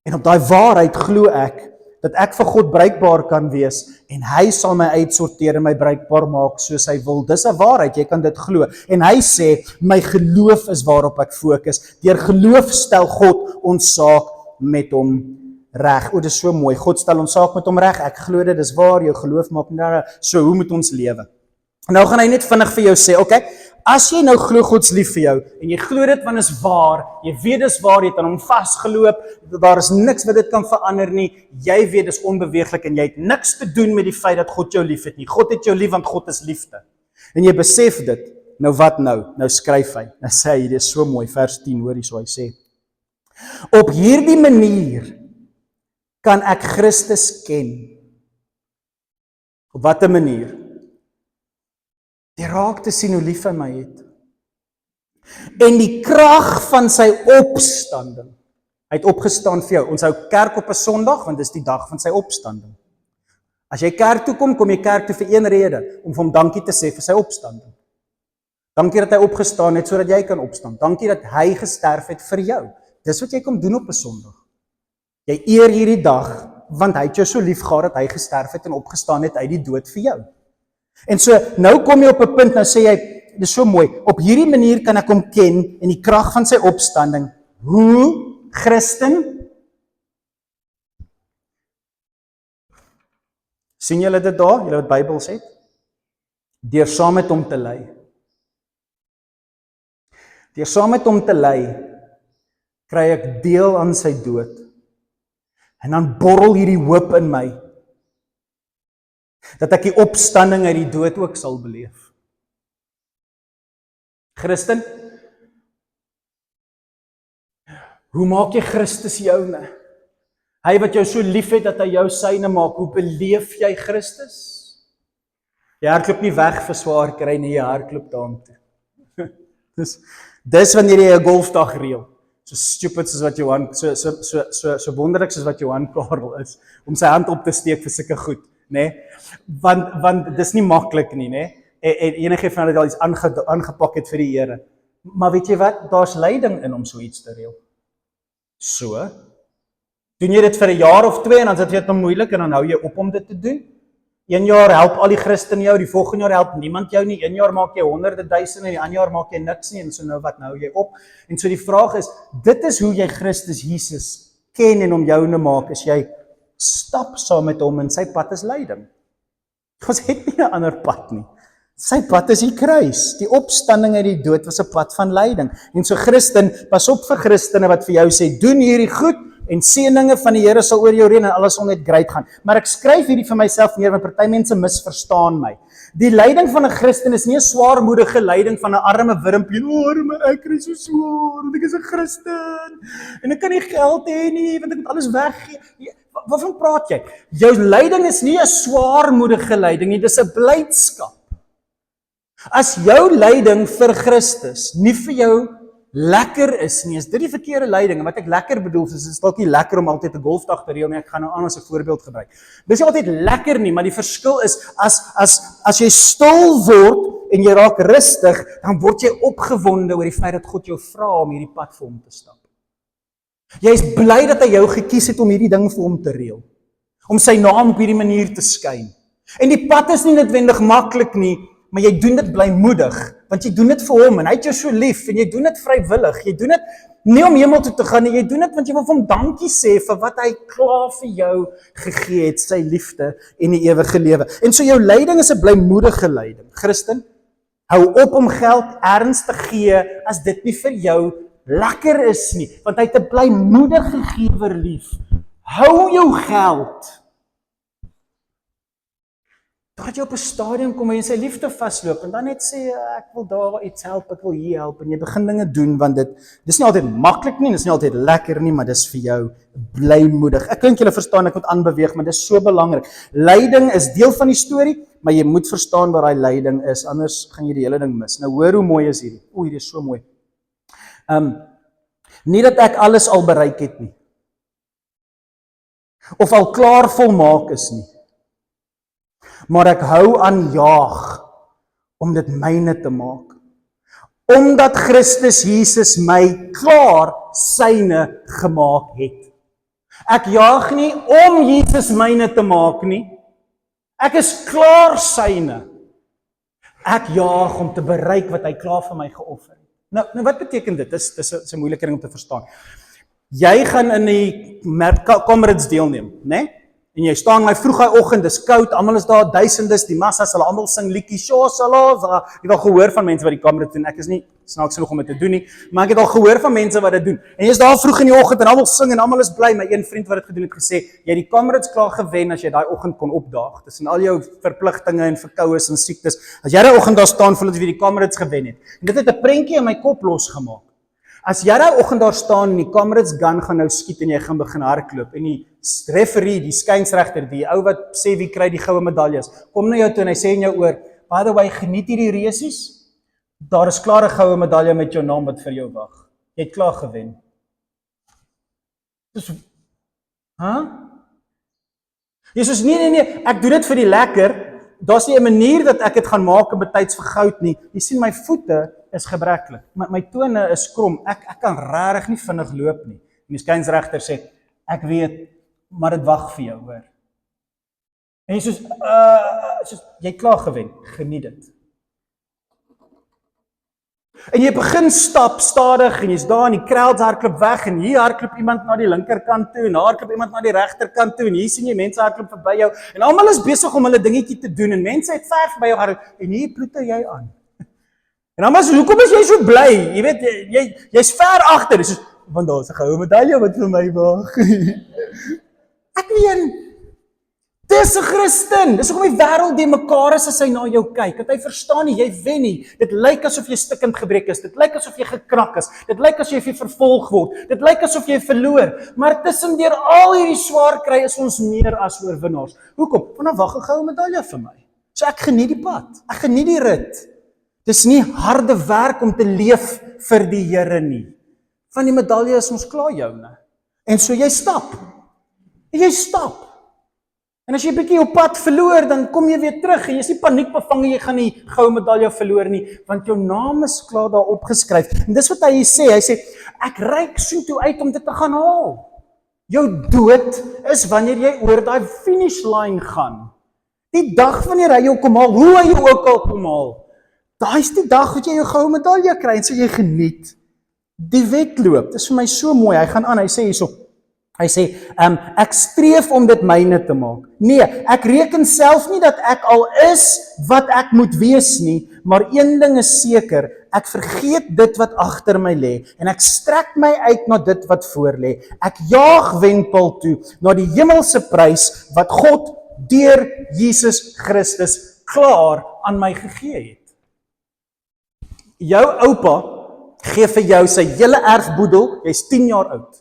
En op daai waarheid glo ek, dat ek vir God bruikbaar kan wees, en hy sal my uitsorteer en my bruikbaar maak soos hy wil. Dis 'n waarheid, jy kan dit glo. En hy sê, my geloof is waarop ek fokus. Deur geloof stel God ons saak met hom reg. O, dis so mooi, God stel ons saak met hom reg, ek glo dit, dis waar, jou geloof maak nie, so hoe moet ons lewe? Nou gaan hy net vinnig vir jou sê, okay, as jy nou glo God's lief vir jou, en jy glo dit want is waar, jy weet dis waar, jy het aan hom vasgeloop, daar is niks wat dit kan verander nie, jy weet dis onbeweeglik, en jy het niks te doen met die feit dat God jou lief het nie, God het jou lief want God is liefde, en jy besef dit, nou wat nou? Nou skryf hy, nou sê hy, dit is so mooi, vers 10, hoor hier so hy sê, op hierdie manier kan ek Christus ken. Op watter manier? Die raak te sien hoe lief hy my het. En die krag van sy opstanding. Hy het opgestaan vir jou. Ons hou kerk op 'n Sondag, want dis die dag van sy opstanding. As jy kerk toe kom, kom jy kerk toe vir een rede, om vir hom dankie te sê vir sy opstanding. Dankie dat hy opgestaan het, sodat jy kan opstaan. Dankie dat hy gesterf het vir jou. Dis wat jy kom doen op 'n Sondag. Jy eer hierdie dag, want hy het jou so lief gehad, dat hy gesterf het en opgestaan het uit die dood vir jou. En so, nou kom jy op 'n punt, nou sê jy, dit is so mooi, op hierdie manier kan ek hom ken, en die krag van sy opstanding. Hoe, Christen? Sien julle dit daar, julle wat Bybels het? Deur saam met hom te ly. Deur saam met hom te ly, kry ek deel aan sy dood. En dan borrel hierdie hoop in my, dat ek die opstanding uit die dood ook sal beleef. Christen, hoe maak jy Christus joune? Hy wat jou so lief het, dat hy jou syne maak, hoe beleef jy Christus? Jy hardloop nie weg vir swaar kry nie, jy hardloop daartoe. Dis wanneer jy 'n golfdag reël. So stupid soos wat Johan, so wonderlik soos wat Johan Karel is, om sy hand op te steek vir sulke goed, né? Want dis nie maklik nie, né? En enige van hulle al iets aangepak het vir die Here. Maar weet jy wat? Daar's lyding in om so iets te reël. So, doen jy dit vir 'n jaar of 2 en dan is dit weer moeilik en dan hou jy op om dit te doen? 1 jaar help al die Christene jou, die volgende jaar help niemand jou nie, 1 jaar maak jy honderde duisende, en die ander jaar maak jy niks nie, en so nou wat, nou hou jy op. En so die vraag is, dit is hoe jy Christus Jesus ken en om joune maak, is jy stap saam met hom, en sy pad is lyding. Ons het nie 'n ander pad nie. Sy pad is die kruis, die opstanding uit die dood was 'n pad van lyding. En so Christen, pas op vir Christene wat vir jou sê, doen hierdie goed, en seëninge van die Here sal oor jou reën en alles sal net great gaan. Maar ek skryf hierdie vir myself neer, want party mense misverstaan my. Die lyding van 'n Christen is nie 'n swaarmoedige lyding van 'n arme wurmpie, arme, ek kry so swaar, want ek is 'n Christen, en ek kan nie geld hê nie, want ek moet alles weggee. Waarvan praat jy? Jou lyding is nie 'n swaarmoedige lyding nie, dis 'n blydskap. As jou lyding vir Christus nie vir jou lekker is nie, is dit die verkeerde lyding. En wat ek lekker bedoel, is dit dalk nie lekker om altyd 'n golfdag te reël nie, ek gaan nou aan as 'n voorbeeld gebruik. Dit is nie altyd lekker nie, maar die verskil is, as jy stil word en jy raak rustig, dan word jy opgewonde oor die feit dat God jou vra om hierdie pad vir hom te stap. Jy is bly dat hy jou gekies het om hierdie ding vir hom te reël, om sy naam op hierdie manier te skyn. En die pad is nie noodwendig maklik nie, maar jy doen dit blymoedig, want jy doen dit vir hom, en hy het jou so lief, en jy doen dit vrywillig, jy doen dit nie om hemel toe te gaan nie, jy doen dit want jy wil vir hom dankie sê vir wat hy klaar vir jou gegee het, sy liefde en die ewige lewe. En so jou lyding is 'n blymoedige lyding. Christen, hou op om geld erns te gee as dit nie vir jou lekker is nie, want hy het 'n blymoedige gewer lief. Hou jou geld dat jy op 'n stadium kom waar jy sy liefde vasloop en dan net sê ek wil daar iets help, ek wil hier help en jy begin dinge doen want dis nie altyd maklik nie, dis nie altyd lekker nie, maar dis vir jou blymoedig. Ek dink julle verstaan ek moet aanbeweeg, maar dis so belangrik. Lyding is deel van die storie, maar jy moet verstaan wat daai lyding is, anders gaan jy die hele ding mis. Nou hoor hoe mooi is hierdie. Hierdie is so mooi. Nie dat ek alles al bereik het nie. Of al klaar volmaak is nie. Maar ek hou aan jaag om dit myne te maak. Omdat Christus Jesus my klaar syne gemaak het. Ek jaag nie om Jesus myne te maak nie. Ek is klaar syne. Ek jaag om te bereik wat hy klaar vir my geoffer het. Nou wat beteken dit? Dis 'n moeilike ding om te verstaan. Jy gaan in die Comrades deelneem, né? En jy staan my vroeg daai oggend, dis koud, almal is daar, duisendes, die massas, hulle almal sing liedjies, "Shosala." Ek het al gehoor van mense wat die Comrades doen. Ek is nie snaaks genoeg om dit te doen nie, maar ek het al gehoor van mense wat dit doen. En jy is daar vroeg in die oggend en almal sing en almal is bly. My een vriend wat dit gedoen het gesê, jy het die Comrades klaar gewen as jy daai oggend kon opdaag. Tussen al jou verpligtinge en verkoues en siektes. As jy daai oggend daar staan, voel dit wie die Comrades gewen het. En dit het 'n prentjie in my kop losgemaak. As jy daai oggend daar staan en die Comrades gun gaan nou skiet en jy gaan begin hardloop en die referee, die skynsregter, die ou wat sê wie kry die goue medaljes, kom na jou toe en hy sê in jou oor, by the way, geniet hierdie resies, daar is klaar 'n goue medalje met jou naam wat vir jou wag. Jy het klaar gewen. Dus, Jesus, nee, ek doen dit vir die lekker, daar's nie 'n manier dat ek dit gaan maak en betyds vir goud nie. Jy sien my voete is gebreklik. My tone is krom. Ek kan regtig nie vinnig loop nie. En die skynsregter sê, ek weet, maar dit wag vir jou, hoor. En jy soos jy klaar gewen, geniet dit. En jy begin stap stadig en jy's daar en die crowds hardloop weg en hier hardloop iemand na die linkerkant toe en daar hardloop iemand na die regterkant toe en hier sien jy mense hardloop verby jou en almal is besig om hulle dingetjie te doen en mense het ver verby jou hardloop en hier ploeter jy aan. En dan sê, hoekom is jy so bly? Jy weet, jy's ver agter. Dis soos, want daar's 'n goue medalje wat vir my wag. Ek meen, dis 'n Christen. Dis hoekom die wêreld die mekaar is as hy na jou kyk. Dat hy verstaan nie, jy wen nie. Dit lyk asof jy stikkend gebreek is. Dit lyk asof jy gekrak is. Dit lyk asof jy vervolg word. Dit lyk asof jy verloor. Maar tussendeur al hierdie swaar kry is ons meer as oorwinnaars. Hoekom? Want dan wag 'n goue medalje vir my. So ek geniet die pad. Ek geniet die rit. Dis nie harde werk om te leef vir die Here nie. Van die medalje is ons klaar joune. En so jy stap. En jy stap. En as jy 'n bietjie op pad verloor, dan kom jy weer terug en jy is nie paniekbevange jy gaan die goue medalje verloor nie, want jou naam is klaar daar opgeskryf. En dis wat hy sê, ek reik soontoe uit om dit te gaan haal. Jou dood is wanneer jy oor daai finish line gaan. Die dag wanneer hy jou kom haal, hoe hy jou ook al kom haal. Daai is die dag wat jy jou goue medalje kry en so jy geniet die wedloop. Dis vir my so mooi. Hy gaan aan, hy sê hierso. Hy sê, ek streef om dit myne te maak. Nee, ek reken self nie dat ek al is wat ek moet wees nie, maar een ding is seker, ek vergeet dit wat agter my lê en ek strek my uit na dit wat voor lê. Ek jaag wenpel toe na die hemelse prys wat God deur Jesus Christus klaar aan my gegee het. Jou oupa gee vir jou sy hele erfboedel, jy's 10 jaar oud.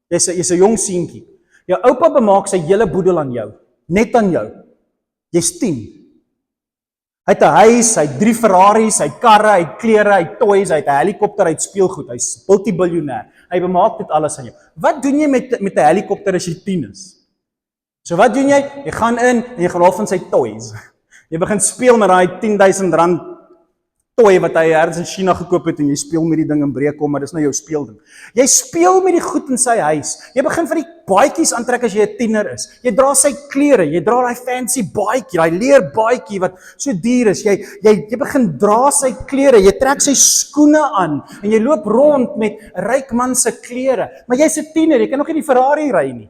Jy's 'n jong seentjie. Jou oupa bemaak sy hele boedel aan jou, net aan jou. Jy's 10. Hy het 'n huis, hy het 3 Ferraris, hy het karre, hy het klere, hy het toys, hy het 'n helikopter, hy het speelgoed, hy's multibiljoenêr. Hy bemaak dit alles aan jou. Wat doen jy met 'n helikopter as jy 10 is? So wat doen jy? Jy gaan in en jy gaan haal van sy toys. Jy begin speel met daai R10,000 toy wat hy ergens in China gekoop het en jy speel met die ding en breek hom, maar dis nou jou speelding. Jy speel met die goed in sy huis. Jy begin van die baadjies aantrek as jy 'n tiener is. Jy dra sy klere, jy dra daai fancy baadjie, daai leer baadjie wat so duur is. Jy begin dra sy klere, jy trek sy skoene aan en jy loop rond met 'n ryk man se klere. Maar jy's 'n tiener, jy kan nog nie die Ferrari ry nie.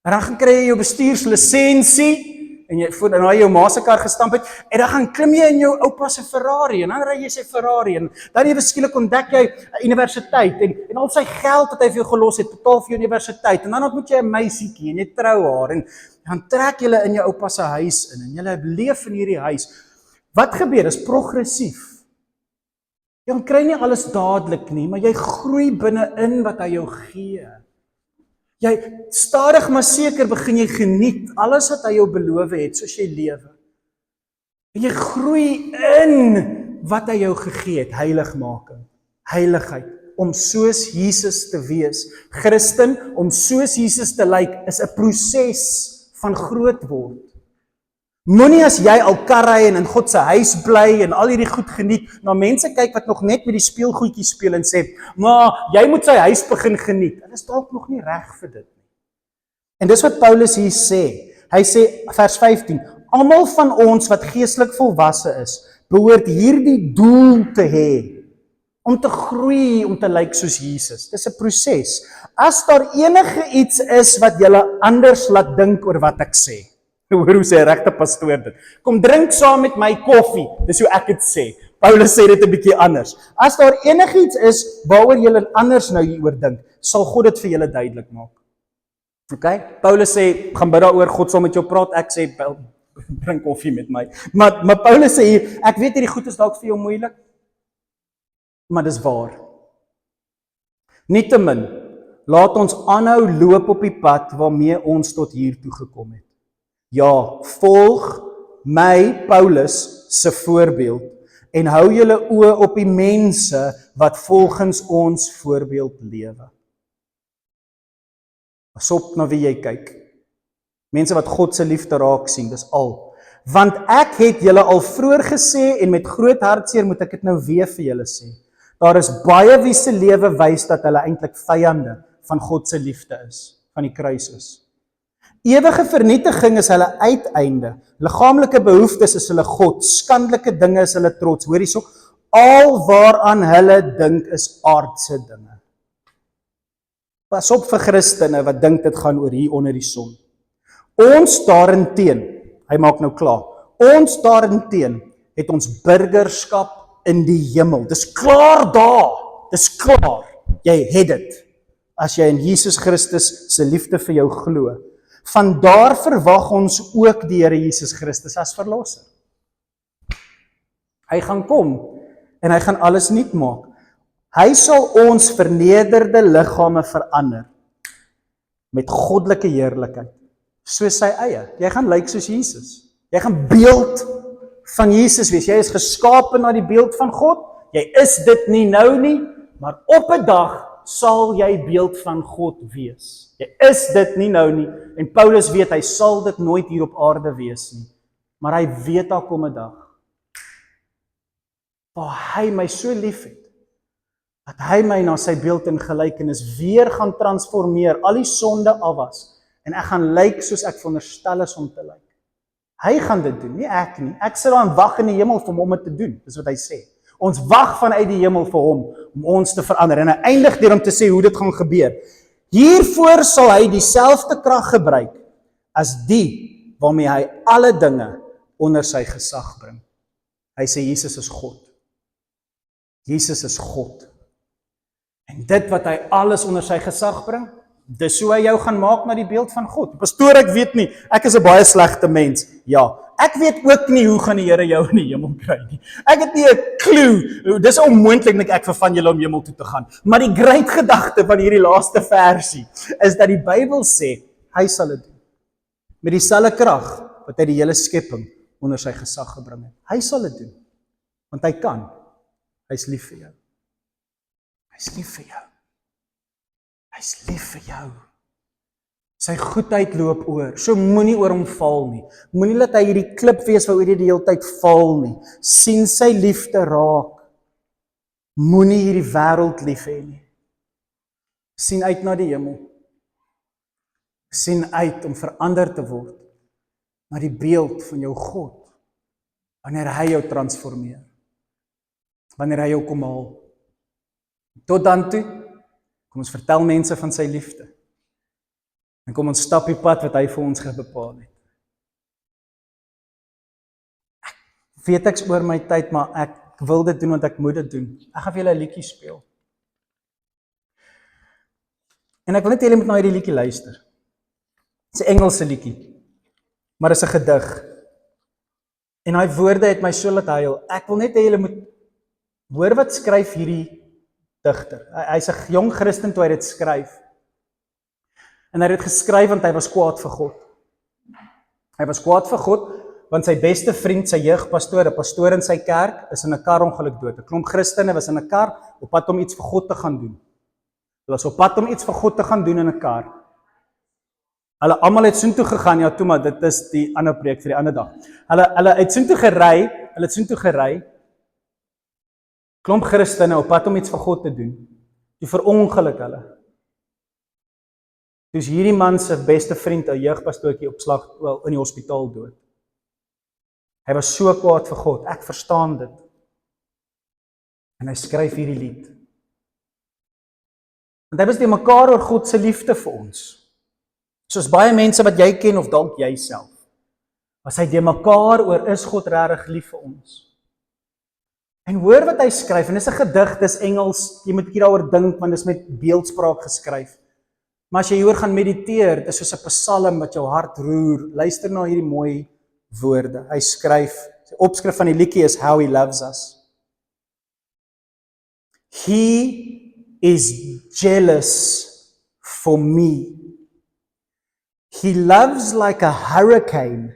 En dan gaan kry jy jou bestuurslisensie en jy voor en hy jou ma se kar gestamp het en dan gaan klim jy in jou oupa se Ferrari en dan ry jy sy Ferrari en dan ewe skielik ontdek jy 'n universiteit en al sy geld wat hy vir jou gelos het, betaal vir jou universiteit en dan ontmoet jy 'n meisietjie en jy trou haar en dan trek julle in jou oupa se huis in, en julle leef in hierdie huis. Wat gebeur? Dis progressief. Jy kry nie alles dadelik nie, maar jy groei binne-in wat hy jou gee. Jy, stadig maar seker begin jy geniet alles wat hy jou beloof het, soos jy lewe. En jy groei in wat hy jou gegee het, heiligmaking, heiligheid, om soos Jesus te wees. Christen, om soos Jesus te lyk, is 'n proses van groot word. Moenie as jy al kar ry en in God se huis bly en al hierdie goed geniet, na mense kyk wat nog net met die speelgoedjies speel en sê, maar jy moet sy huis begin geniet. Hulle is dalk nog nie reg vir dit nie. En dis wat Paulus hier sê. Hy sê, vers 15, almal van ons wat geestelik volwasse is, behoort hierdie doel te hê, om te groei, om te lyk soos Jesus. Dis 'n proses. As daar enige iets is wat julle anders laat dink oor wat ek sê, hoor hoe sê 'n regte pastoor dit. Kom drink saam met my koffie, dis hoe ek dit sê. Paulus sê dit 'n bietjie anders. As daar enigiets is waaroor julle anders nou hieroor dink, sal God dit vir julle duidelik maak. Okay? Paulus sê, gaan bid daaroor, God sal met jou praat, ek sê, drink koffie met my. Maar Paulus sê hier, ek weet hierdie goed is dalk vir jou moeilik, maar dis waar. Nietemin, laat ons aanhou loop op die pad waarmee ons tot hier toe gekom het. Ja, volg my, Paulus, se voorbeeld en hou julle oë op die mense wat volgens ons voorbeeld lewe. Pas op na wie jy kyk. Mense wat God se liefde raak sien, dis al. Want ek het julle al vroeër gesê en met groot hartseer moet ek dit nou weer vir julle sê. Daar is baie wie se lewe wys dat hulle eintlik vyande van God se liefde is, van die kruis is. Ewige vernietiging is hulle uiteinde. Liggaamlike behoeftes is hulle God. Skandelike dinge is hulle trots. Hoor hierso, al waaraan hulle dink is aardse dinge. Pas op vir Christene wat dink dit gaan oor hier onder die son. Ons daarenteen, hy maak nou klaar. Ons daarenteen het ons burgerskap in die hemel. Dis klaar daar. Dis klaar. Jy het dit. As jy in Jesus Christus se liefde vir jou glo. Vandaar verwag ons ook die Here Jesus Christus as verlosser. Hy gaan kom en hy gaan alles nuut maak. Hy sal ons vernederde liggame verander met goddelike heerlikheid, soos sy eie. Jy gaan lyk soos Jesus. Jy gaan beeld van Jesus wees. Jy is geskape na die beeld van God. Jy is dit nie nou nie, maar op 'n dag sal jy beeld van God wees. Jy is dit nie nou nie, en Paulus weet, hy sal dit nooit hier op aarde wees nie, maar hy weet daar kom 'n dag, waar hy my so lief het, dat hy my na sy beeld en gelykenis weer gaan transformeer, al die sonde afwas, en ek gaan lyk soos ek veronderstel is om te lyk. Hy gaan dit doen, nie ek nie. Ek sit daar en wag in die hemel vir hom om dit te doen, dis wat hy sê. Ons wag vanuit die hemel vir hom, om ons te verander, en hy eindig deur om te sê hoe dit gaan gebeur. Hiervoor sal hy dieselfde krag gebruik, as die waarmee hy alle dinge onder sy gesag bring. Hy sê, Jesus is God. Jesus is God. En dit wat hy alles onder sy gesag bring, dis hoe hy jou gaan maak na die beeld van God. Pastoor, ek weet nie, ek is 'n baie slegte mens. Ja, ek weet ook nie hoe gaan die Here jou in die hemel kry nie. Ek het nie 'n klou. Dis onmoontlik net ek vir van julle om hemel toe te gaan. Maar die groot gedagte van hierdie laaste versie is dat die Bybel sê, hy sal dit doen. Met dieselfde krag wat hy die hele skepping onder sy gesag gebring het. Hy sal dit doen. Want hy kan. Hy's lief vir jou. Hy's lief vir jou. Hy's lief vir jou. Sy goedheid loop oor. So moenie oor hom val nie. Moenie laat hy hierdie klip wees waaroor jy die hele tyd val nie. Sien sy liefde raak. Moenie hierdie wêreld lief hê nie. Sien uit na die hemel. Sien uit om verander te word na die beeld van jou God. Wanneer hy jou transformeer. Wanneer hy jou kom haal. Tot dan toe, kom ons vertel mense van sy liefde. En kom ons stap die pad wat hy vir ons bepaal het. Ek weet ek's oor my tyd, maar ek wil dit doen want ek moet dit doen. Ek gaan vir julle 'n liedjie speel. En ek wil net hê julle moet na hierdie liedjie luister. Dit is 'n Engelse liedjie. maar is 'n gedig. En daai woorde het my so laat huil. Ek wil net hê julle moet hoor wat skryf hierdie digter. Hy's 'n jong Christen toe hy dit skryf. En hy het dit geskryf want hy was kwaad vir God. Hy was kwaad vir God want sy beste vriend, sy jeugpastoor, 'n pastoor in sy kerk, is in 'n karongeluk dood. 'n Klomp Christene was in 'n kar op pad om iets vir God te gaan doen. Hulle was op pad om iets vir God te gaan doen in 'n kar. Hulle almal het soontoe gegaan, ja toe, maar dit is die ander preek vir die ander dag. Hulle het soontoe gery, klomp Christene op pad om iets vir God te doen. Die verongeluk hulle. Dus hierdie man se beste vriend, 'n jeugpastoortjie in die hospitaal dood. Hy was so kwaad vir God, ek verstaan dit. En hy skryf hierdie lied. Want hy was die mekaar oor God se liefde vir ons. Soos baie mense wat jy ken of dalk jy self. Was hy die mekaar oor is God regtig lief vir ons. En hoor wat hy skryf, en dis 'n gedig, dis Engels, jy moet 'n bietjie daaroor dink, want dis met beeldspraak geskryf. Maar as jy hieroor gaan mediteer, dit is soos 'n psalm wat jou hart roer. Luister na hierdie mooi woorde. Hy skryf, sy opskrif van die liedjie is How He Loves Us. He is jealous for me. He loves like a hurricane.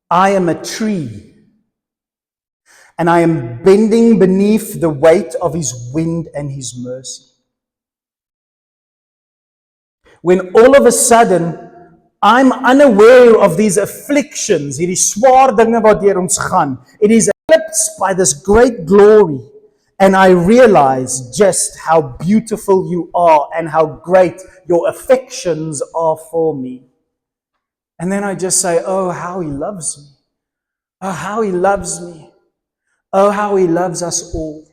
I am a tree, and I am bending beneath the weight of His wind and His mercy. When all of a sudden, I'm unaware of these afflictions, hierdie swaar dinge wat deur ons gaan. It is eclipsed by this great glory, and I realize just how beautiful you are and how great your affections are for me. And then I just say, oh, how He loves me. Oh, how He loves me. Oh, how He loves us all.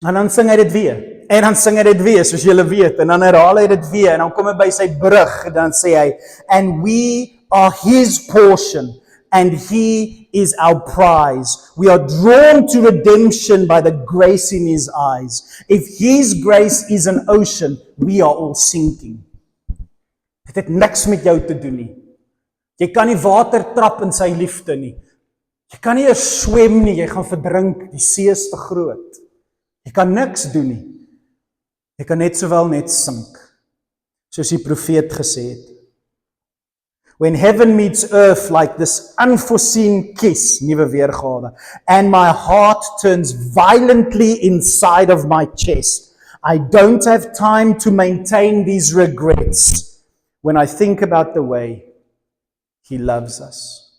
En dan sing hy dit weer. En dan sing hy dit weer, soos julle weet. En dan herhaal hy dit weer. En dan kom hy by sy brug. En dan sê hy, and we are His portion. And He is our prize. We are drawn to redemption by the grace in His eyes. If His grace is an ocean, we are all sinking. Dit het niks met jou te doen nie. Jy kan nie water trap in sy liefde nie. Jy kan nie eers swem nie, jy gaan verdrink, die see is te groot. Jy kan niks doen nie. Jy kan net sowel net sink, soos die profeet gesê het. When heaven meets earth like this unforeseen kiss, nuwe weergawe, and my heart turns violently inside of my chest, I don't have time to maintain these regrets when I think about the way He loves us.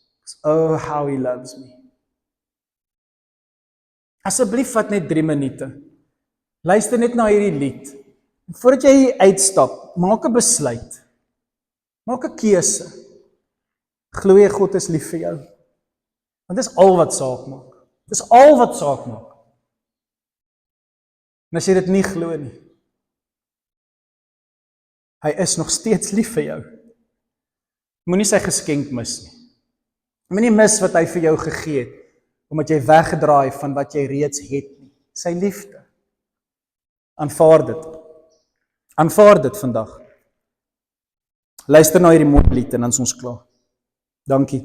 Oh, how He loves me. Asseblief vat net 3 minute. Luister net na hierdie lied. En voordat jy hier uitstap, maak 'n besluit. Maak 'n keuse. Glo jy God is lief vir jou? Want dis al wat saak maak. Dis al wat saak maak. En as jy dit nie glo nie, hy is nog steeds lief vir jou. Moenie sy geskenk mis nie. Moenie mis wat hy vir jou gegee het, omdat jy weggedraai van wat jy reeds het nie. Sy liefde. Aanvaar dit. Aanvaar dit vandag. Luister na hierdie mooi lied en dan is ons klaar. Dankie.